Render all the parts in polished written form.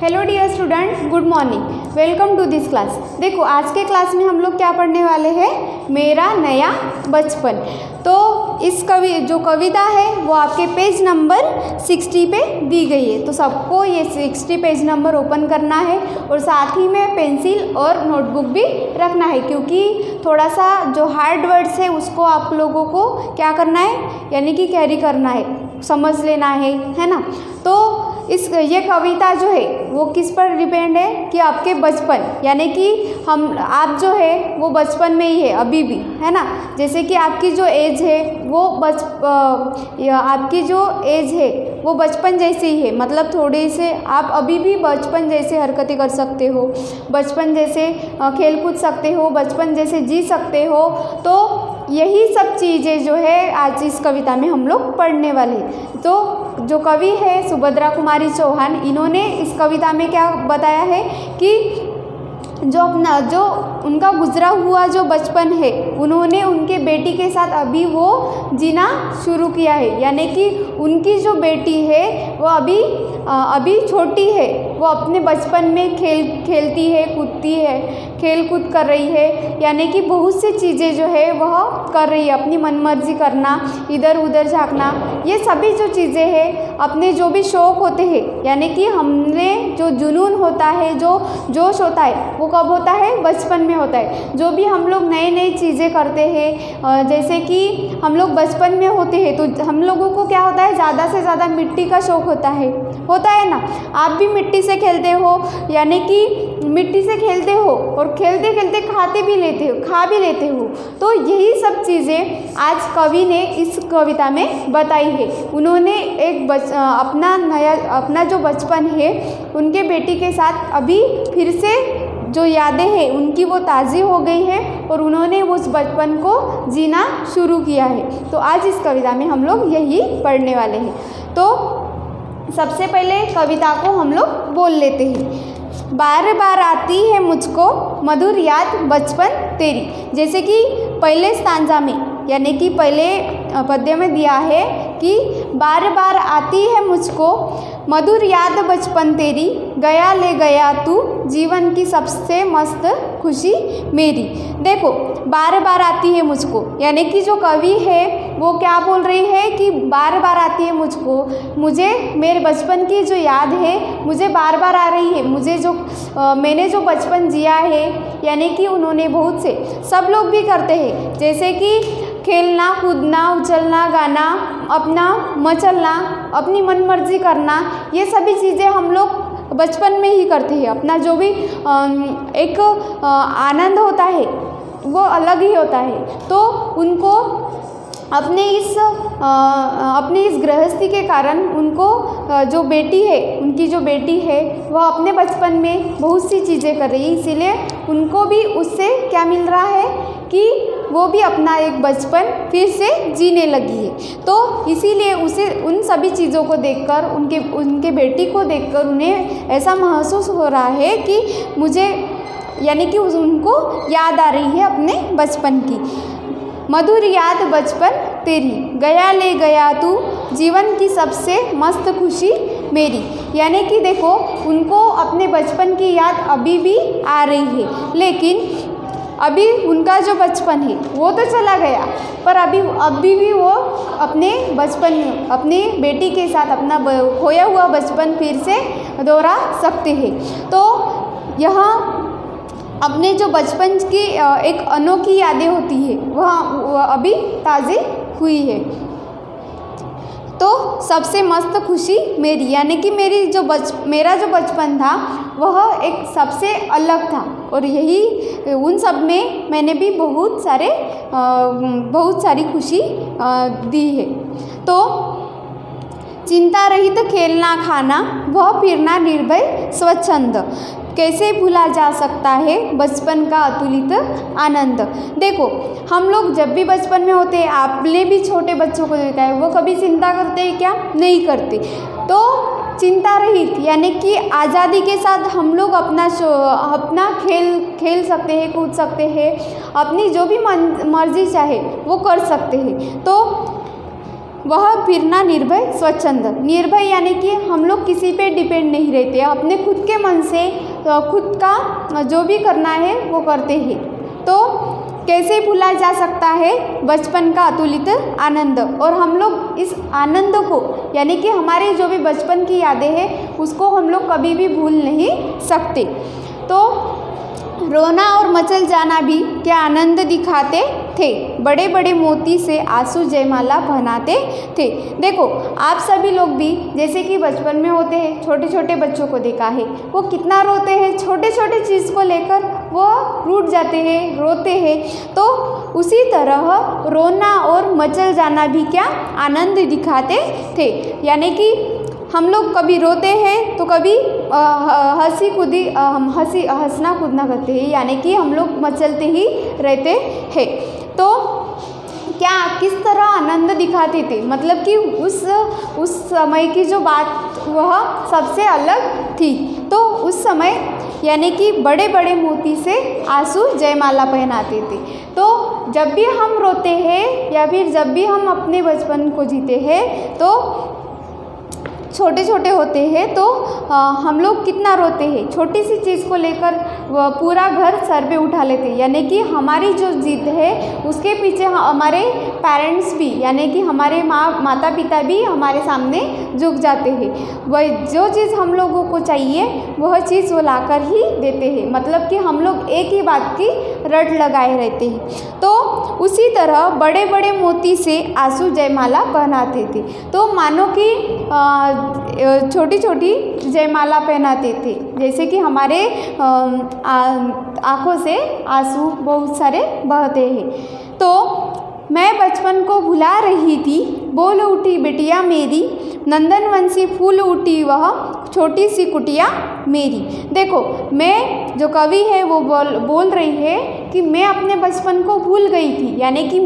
Hello dear student, good morning, welcome to this class. देखो आज के क्लास में हम लोग क्या पढ़ने वाले हैं, मेरा नया बचपन। तो इस जो कविता है वो आपके पेज नंबर 60 पे दी गई है। तो सबको ये 60 पेज नंबर ओपन करना है और साथ ही में पेंसिल और नोटबुक भी रखना है, क्योंकि थोड़ा सा जो हार्ड वर्ड्स है उसको आप लोगों को क्या करना है, यानी कि कैरी करना है, समझ लेना है ना। तो ये कविता जो है वो किस पर डिपेंड है कि आपके बचपन, यानी कि आप जो है वो बचपन में ही है अभी भी, है ना। जैसे कि आपकी जो एज है वो आपकी जो एज है वो बचपन जैसे ही है, मतलब थोड़े से आप अभी भी बचपन जैसे हरकतें कर सकते हो, बचपन जैसे खेल कूद सकते हो, बचपन जैसे जी सकते हो। तो यही सब चीज़ें जो है आज इस कविता में हम लोग पढ़ने वाले हैं। तो जो कवि है सुभद्रा कुमारी चौहान, इन्होंने इस कविता में क्या बताया है कि जो उनका गुजरा हुआ जो बचपन है उन्होंने उनके बेटी के साथ अभी वो जीना शुरू किया है, यानी कि उनकी जो बेटी है वो अभी छोटी है, वो अपने बचपन में खेलती है, कूदती है, खेल कूद कर रही है, यानी कि बहुत सी चीज़ें जो है वह कर रही है, अपनी मनमर्जी करना, इधर उधर झांकना, ये सभी जो चीज़ें हैं, अपने जो भी शौक़ होते हैं, यानी कि हमने जो जुनून होता है, जो जोश होता है, वो कब होता है, बचपन में होता है। जो भी हम लोग नई नई चीज़ें करते हैं, जैसे कि हम लोग बचपन में होते हैं तो हम लोगों को क्या होता है, ज़्यादा से ज़्यादा मिट्टी का शौक़ होता है ना। आप भी मिट्टी से खेलते हो, यानी कि मिट्टी से खेलते हो और खेलते खेलते खा भी लेते हो। तो यही सब चीज़ें आज कवि ने इस कविता में बताई है। उन्होंने अपना जो बचपन है उनके बेटी के साथ अभी फिर से जो यादें हैं उनकी वो ताज़ी हो गई है और उन्होंने उस बचपन को जीना शुरू किया है। तो आज इस कविता में हम लोग यही पढ़ने वाले हैं। तो सबसे पहले कविता को हम लोग बोल लेते हैं। बार बार आती है मुझको मधुर याद बचपन तेरी। जैसे कि पहले स्टांजा में, यानी कि पहले पद्य में दिया है कि बार बार आती है मुझको मधुर याद बचपन तेरी, गया ले गया तू जीवन की सबसे मस्त खुशी मेरी। देखो बार बार आती है मुझको, यानी कि जो कवि है वो क्या बोल रही है कि बार बार आती है मुझे मेरे बचपन की जो याद है मुझे बार बार आ रही है। मुझे मैंने जो बचपन जिया है, यानी कि उन्होंने बहुत से सब लोग भी करते हैं, जैसे कि खेलना कूदना, उछलना गाना, अपना मचलना, अपनी मनमर्जी करना, ये सभी चीज़ें हम लोग बचपन में ही करते हैं। अपना जो भी एक आनंद होता है वो अलग ही होता है। तो उनको अपने इस गृहस्थी के कारण उनको उनकी जो बेटी है वह अपने बचपन में बहुत सी चीज़ें कर रही है, इसीलिए उनको भी उससे क्या मिल रहा है कि वो भी अपना एक बचपन फिर से जीने लगी है। तो इसीलिए उसे उन सभी चीज़ों को देखकर, उनके बेटी को देखकर उन्हें ऐसा महसूस हो रहा है कि मुझे, यानी कि उनको याद आ रही है अपने बचपन की। मधुर याद बचपन तेरी, गया ले गया तू जीवन की सबसे मस्त खुशी मेरी। यानी कि देखो उनको अपने बचपन की याद अभी भी आ रही है, लेकिन अभी उनका जो बचपन है वो तो चला गया, पर अभी भी वो अपने बचपन में अपनी बेटी के साथ अपना खोया हुआ बचपन फिर से दोहरा सकते हैं। तो यहाँ अपने जो बचपन की एक अनोखी यादें होती है वह अभी ताज़ी हुई है। तो सबसे मस्त खुशी मेरी, यानी कि मेरा जो बचपन था वह एक सबसे अलग था, और यही उन सब में मैंने भी बहुत सारी खुशी दी है। तो चिंता रहित खेलना खाना, वह फिरना निर्भय स्वच्छंद, कैसे भूला जा सकता है बचपन का अतुलित आनंद। देखो हम लोग जब भी बचपन में होते हैं, आपने भी छोटे बच्चों को देखा है, वो कभी चिंता करते हैं क्या? नहीं करते। तो चिंता रहित यानी कि आज़ादी के साथ हम लोग अपना खेल सकते हैं, कूद सकते हैं, अपनी जो भी मर्जी चाहे वो कर सकते हैं। तो वह फिरना निर्भय स्वच्छंद। निर्भय यानी कि हम लोग किसी पे डिपेंड नहीं रहते, अपने खुद के मन से खुद का जो भी करना है वो करते हैं। तो कैसे भुला जा सकता है बचपन का अतुलित आनंद, और हम लोग इस आनंद को यानी कि हमारे जो भी बचपन की यादें हैं उसको हम लोग कभी भी भूल नहीं सकते। तो रोना और मचल जाना भी क्या आनंद दिखाते थे, बड़े बड़े मोती से आंसू जयमाला पहनाते थे। देखो आप सभी लोग भी जैसे कि बचपन में होते हैं, छोटे छोटे बच्चों को देखा है वो कितना रोते हैं, छोटे छोटे चीज़ को लेकर वो रूठ जाते हैं, रोते हैं। तो उसी तरह रोना और मचल जाना भी क्या आनंद दिखाते थे, यानी कि हम लोग कभी रोते हैं तो कभी हंसना कूदना करते हैं, यानी कि हम लोग मचलते ही रहते हैं। तो क्या किस तरह आनंद दिखाते थे, मतलब कि उस समय की जो बात वह सबसे अलग थी। तो उस समय यानी कि बड़े बड़े मोती से आंसू जयमाला पहनाते थे। तो जब भी हम रोते हैं या फिर जब भी हम अपने बचपन को जीते हैं तो छोटे छोटे होते हैं तो हम लोग कितना रोते हैं, छोटी सी चीज़ को लेकर पूरा घर सर पे उठा लेते हैं, यानी कि हमारी जो जिद है उसके पीछे हमारे पेरेंट्स भी यानी कि हमारे माता पिता भी हमारे सामने झुक जाते हैं। वह जो चीज़ हम लोगों को चाहिए वह चीज़ वो लाकर ही देते हैं, मतलब कि हम लोग एक ही बात की रट लगाए रहते हैं। तो उसी तरह बड़े बड़े मोती से आंसू जयमाला पहनाते थे। तो मानो कि छोटी छोटी जयमाला पहनाते थे, जैसे कि हमारे आँखों से आंसू बहुत सारे बहते हैं। तो मैं बचपन को भुला रही थी, बोल उठी बिटिया मेरी, नंदनवंशी फूल उठी वह छोटी सी कुटिया मेरी। देखो मैं जो कवि है वो बोल रही है कि मैं अपने बचपन को भूल गई थी, यानी कि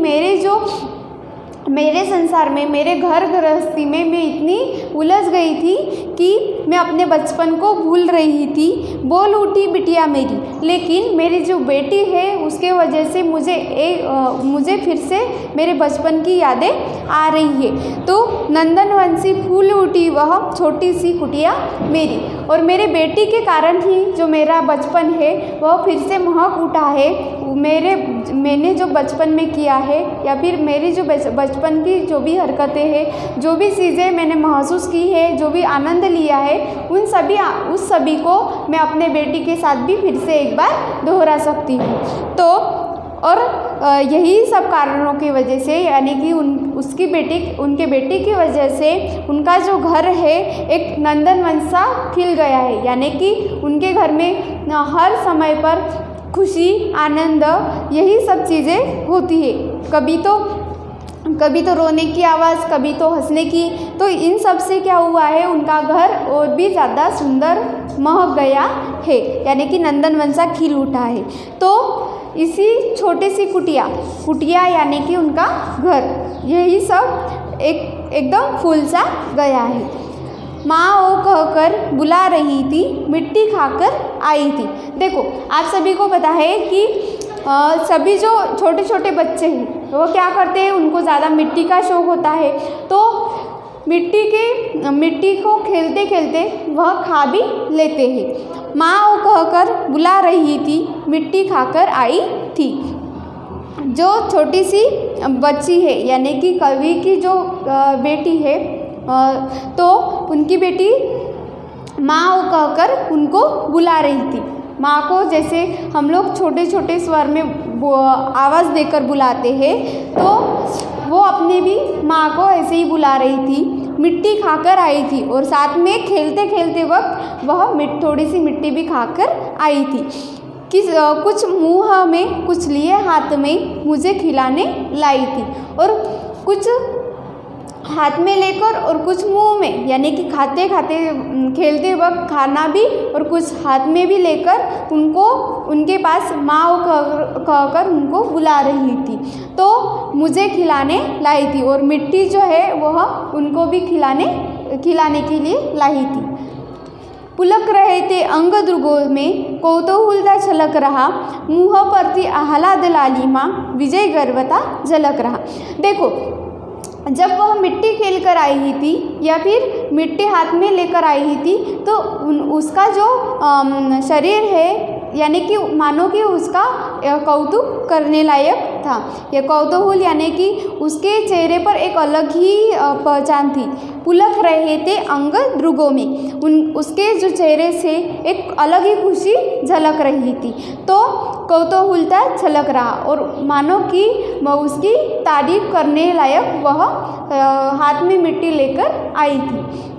मेरे संसार में, मेरे घर गृहस्थी में मैं इतनी उलझ गई थी कि मैं अपने बचपन को भूल रही थी। बोल उठी बिटिया मेरी, लेकिन मेरी जो बेटी है उसके वजह से मुझे फिर से मेरे बचपन की यादें आ रही है। तो नंदनवंशी फूल उठी वह छोटी सी कुटिया मेरी, और मेरे बेटी के कारण ही जो मेरा बचपन है वह फिर से महक उठा है। मैंने जो बचपन में किया है या फिर मेरी जो बचपन की जो भी हरकतें हैं, जो भी चीज़ें मैंने महसूस की है, जो भी आनंद लिया है, उस सभी को मैं अपने बेटी के साथ भी फिर से एक बार दोहरा सकती हूँ। तो और यही सब कारणों की वजह से, यानी कि उनके बेटे की वजह से उनका जो घर है एक नंदनवंशा खिल गया है, यानी कि उनके घर में हर समय पर खुशी आनंद यही सब चीज़ें होती है। कभी तो रोने की आवाज़, कभी तो हंसने की। तो इन सब से क्या हुआ है, उनका घर और भी ज़्यादा सुंदर महक गया है, यानी कि नंदनवंशा खिल उठा है। तो इसी छोटी सी कुटिया यानी कि उनका घर, यही सब एकदम फूल सा गया है। माँ ओ कहकर बुला रही थी, मिट्टी खाकर आई थी। देखो आप सभी को पता है कि सभी जो छोटे छोटे बच्चे हैं वो क्या करते हैं, उनको ज़्यादा मिट्टी का शौक़ होता है। तो मिट्टी को खेलते खेलते वह खा भी लेते हैं। माँ ओ कहकर बुला रही थी, मिट्टी खाकर आई थी। जो छोटी सी बच्ची है यानी कि कवि की जो बेटी है, तो उनकी बेटी माँ ओ कहकर उनको बुला रही थी। माँ को जैसे हम लोग छोटे छोटे स्वर में आवाज़ देकर बुलाते हैं, तो वो अपने भी माँ को ऐसे ही बुला रही थी। मिट्टी खाकर आई थी और साथ में खेलते खेलते वक्त वह थोड़ी सी मिट्टी भी खाकर आई थी। कुछ मुँह में कुछ लिए हाथ में मुझे खिलाने लाई थी, और कुछ हाथ में लेकर और कुछ मुंह में, यानी कि खाते खाते खेलते वक्त खाना भी और कुछ हाथ में भी लेकर उनके पास माँ कहकर उनको बुला रही थी। तो मुझे खिलाने लाई थी, और मिट्टी जो है वह उनको भी खिलाने के लिए लाई थी। पुलक रहे थे अंग दुर्गों में, कौतूहलता छलक रहा, मुँह पर थी आह्लाद लालिमा, विजय गर्वता झलक रहा। देखो जब वह मिट्टी खेल कर आई ही थी या फिर मिट्टी हाथ में लेकर आई ही थी, तो उसका जो शरीर है यानी कि मानो कि उसका कौतुक करने लायक था। यह कौतूहल यानी कि उसके चेहरे पर एक अलग ही पहचान थी। पुलक रहे थे अंग ध्रुगों में, उसके जो चेहरे से एक अलग ही खुशी झलक रही थी। तो कौतूहलता छलक रहा और मानो कि उसकी तारीफ करने लायक वह हाथ में मिट्टी लेकर आई थी।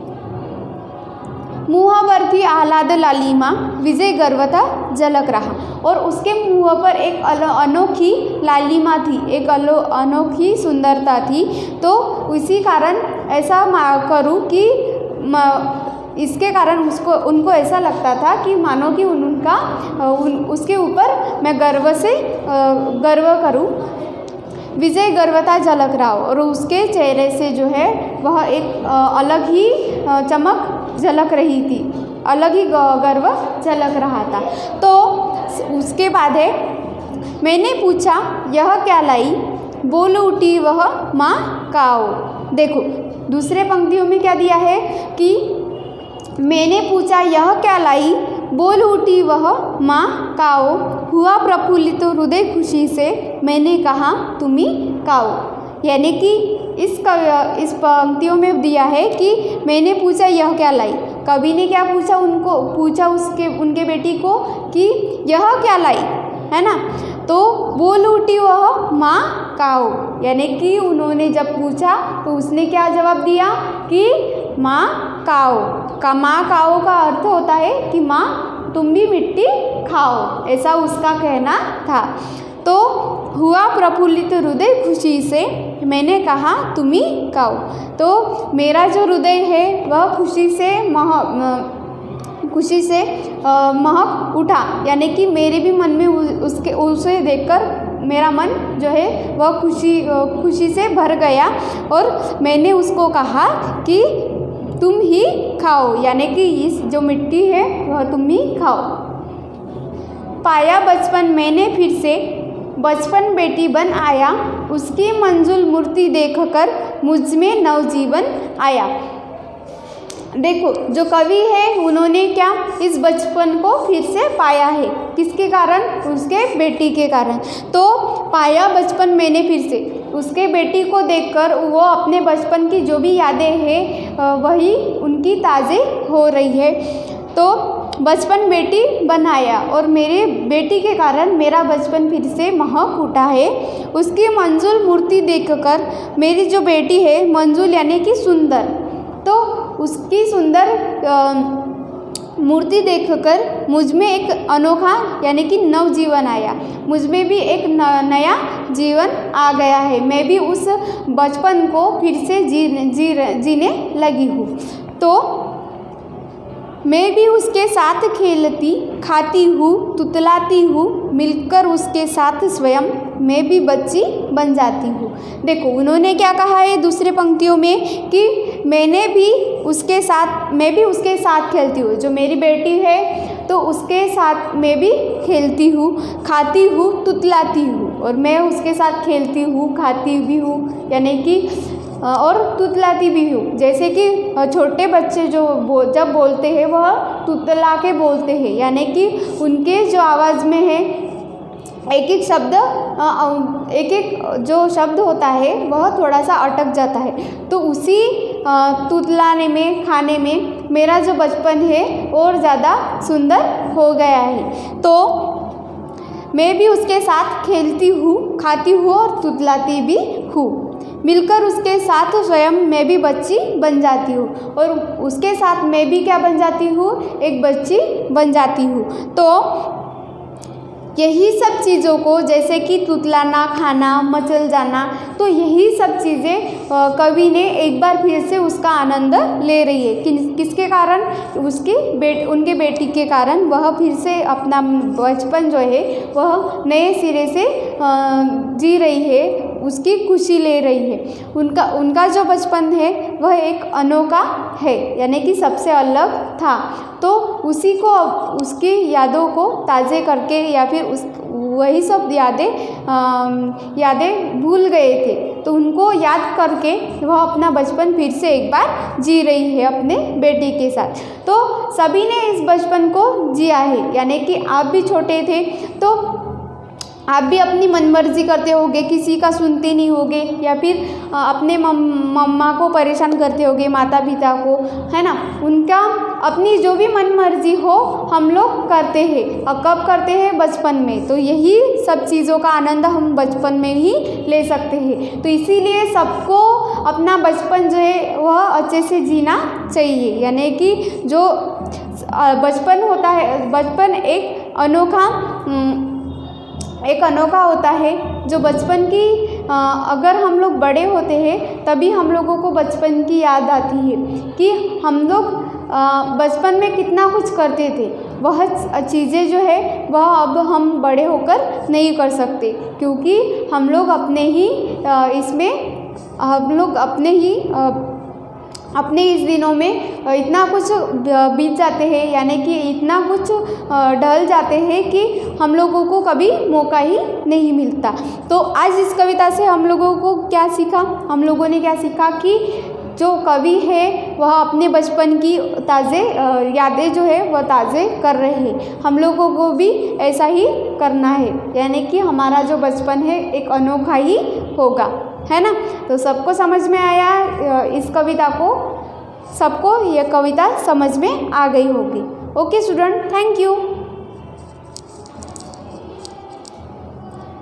मुँह पर थी आह्लाद लालिमा, विजय गर्व था झलक रहा, और उसके मुँह पर एक अनोखी लालिमा थी, एक अनोखी सुंदरता थी। तो इसी कारण ऐसा करूँ कि इसके कारण उनको ऐसा लगता था कि मानो कि उसके ऊपर मैं गर्व करूँ। विजय गर्वता झलक रहा और उसके चेहरे से जो है वह एक अलग ही चमक झलक रही थी, अलग ही गर्व झलक रहा था। तो उसके बाद है, मैंने पूछा यह क्या लाई, बोल उठी वह माँ काओ। देखो दूसरे पंक्तियों में क्या दिया है कि मैंने पूछा यह क्या लाई, बोल उठी वह माँ काओ, हुआ प्रफुल्लित तो हृदय खुशी से, मैंने कहा तुम ही काओ। यानी कि इस पंक्तियों में दिया है कि मैंने पूछा यह क्या लाई। कवि ने क्या पूछा, उनके बेटी को कि यह क्या लाई, है ना। तो बोल उठी वह माँ काओ, यानी कि उन्होंने जब पूछा तो उसने क्या जवाब दिया कि माँ काओ। माँ काओ का अर्थ होता है कि माँ तुम भी मिट्टी खाओ, ऐसा उसका कहना था। तो हुआ प्रफुल्लित हृदय खुशी से, मैंने कहा तुम ही खाओ। तो मेरा जो हृदय है वह खुशी से महक उठा, यानी कि मेरे भी मन में उसे देखकर मेरा मन जो है वह खुशी से भर गया और मैंने उसको कहा कि तुम ही खाओ, यानी कि इस जो मिट्टी है वह तुम ही खाओ। पाया बचपन मैंने फिर से, बचपन बेटी बन आया, उसकी मंजुल मूर्ति देखकर मुझ में नवजीवन आया। देखो जो कवि है उन्होंने क्या इस बचपन को फिर से पाया है, किसके कारण, उसके बेटी के कारण। तो पाया बचपन मैंने फिर से, उसके बेटी को देखकर वो अपने बचपन की जो भी यादें हैं वही उनकी ताज़े हो रही है। तो बचपन बेटी बनाया और मेरे बेटी के कारण मेरा बचपन फिर से महक उठा है। उसकी मंजुल मूर्ति देखकर, मेरी जो बेटी है मंजुल यानी कि सुंदर, तो उसकी सुंदर मूर्ति देखकर मुझ में एक अनोखा यानी कि नवजीवन आया, मुझ में भी एक नया जीवन आ गया है। मैं भी उस बचपन को फिर से जीने लगी हूँ। तो मैं भी उसके साथ खेलती खाती हूँ, तुतलाती हूँ, मिलकर उसके साथ स्वयं मैं भी बच्ची बन जाती हूँ। देखो उन्होंने क्या कहा है दूसरे पंक्तियों में कि मैं भी उसके साथ खेलती हूँ। जो मेरी बेटी है तो उसके साथ मैं भी खेलती हूँ, खाती हूँ, तुतलाती हूँ, और मैं उसके साथ खेलती हूँ, खाती भी हूँ, यानी कि और तुतलाती भी हूँ। जैसे कि छोटे बच्चे जब बोलते हैं वह तुतला के बोलते हैं, यानी कि उनके जो आवाज़ में है एक एक जो शब्द होता है वह थोड़ा सा अटक जाता है। तो उसी तुतलाने में, खाने में मेरा जो बचपन है और ज़्यादा सुंदर हो गया है। तो मैं भी उसके साथ खेलती हूँ, खाती हूँ और तुतलाती भी हूँ, मिलकर उसके साथ स्वयं मैं भी बच्ची बन जाती हूँ, और उसके साथ मैं भी क्या बन जाती हूँ, एक बच्ची बन जाती हूँ। तो यही सब चीज़ों को, जैसे कि तुतलाना, खाना, मचल जाना, तो यही सब चीज़ें कवि ने एक बार फिर से उसका आनंद ले रही है। किसके कारण, उनके बेटी के कारण वह फिर से अपना बचपन जो है वह नए सिरे से जी रही है। उसकी खुशी ले रही है। उनका जो बचपन है वह एक अनोखा है, यानी कि सबसे अलग था। तो उसी को उसकी यादों को ताज़े करके या फिर वही सब यादें भूल गए थे, तो उनको याद करके वह अपना बचपन फिर से एक बार जी रही है अपने बेटी के साथ। तो सभी ने इस बचपन को जिया है, यानी कि आप भी छोटे थे तो आप भी अपनी मनमर्जी करते होगे, किसी का सुनते नहीं होगे, या फिर अपने मम्मा को परेशान करते होगे, माता पिता को, है ना। उनका अपनी जो भी मनमर्जी हो हम लोग करते हैं, और कब करते हैं? बचपन में। तो यही सब चीज़ों का आनंद हम बचपन में ही ले सकते हैं। तो इसीलिए सबको अपना बचपन जो है वह अच्छे से जीना चाहिए, यानी कि जो बचपन होता है, बचपन एक अनोखा होता है। जो बचपन की अगर हम लोग बड़े होते हैं तभी हम लोगों को बचपन की याद आती है कि हम लोग बचपन में कितना कुछ करते थे। वह चीज़ें जो है वह अब हम बड़े होकर नहीं कर सकते, क्योंकि हम लोग अपने इस दिनों में इतना कुछ बीत जाते हैं, यानी कि इतना कुछ ढल जाते हैं कि हम लोगों को कभी मौका ही नहीं मिलता। तो आज इस कविता से हम लोगों को क्या सीखा? हम लोगों ने क्या सीखा कि जो कवि है वह अपने बचपन की यादें जो है वह ताज़े कर रहे हैं। हम लोगों को भी ऐसा ही करना है, यानी कि हमारा जो बचपन है एक अनोखा ही होगा, है ना। तो सबको समझ में आया इस कविता को? सबको यह कविता समझ में आ गई होगी। Okay student, thank you.